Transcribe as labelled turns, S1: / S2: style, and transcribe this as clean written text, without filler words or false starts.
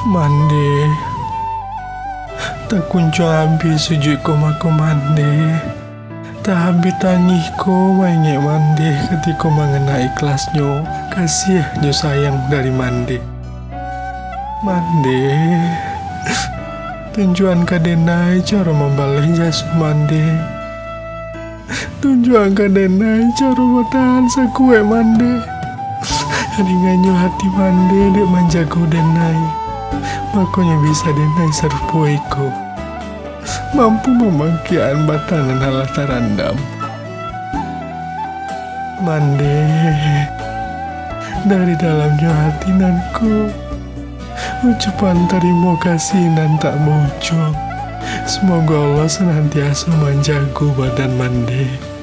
S1: Mande, tak kunjung habis sujudku maku mande. Tak habis tangihku mainnya mande ketika mengenai ikhlasnya, kasihnya sayang dari mande. Mande, tujuan kadenai cara membalih jasa mande. Tujuan kadenai cara bertahan sakue mande. Ringanyo hati mande dek manjago denai. Makanya bisa denai sarpuiku. Mampu memangkian batanan halah tarandam. Mande, dari dalamnya hati nanku, ucapan terima kasih nan tak muncul. Semoga Allah senantiasa menjaga badan mande.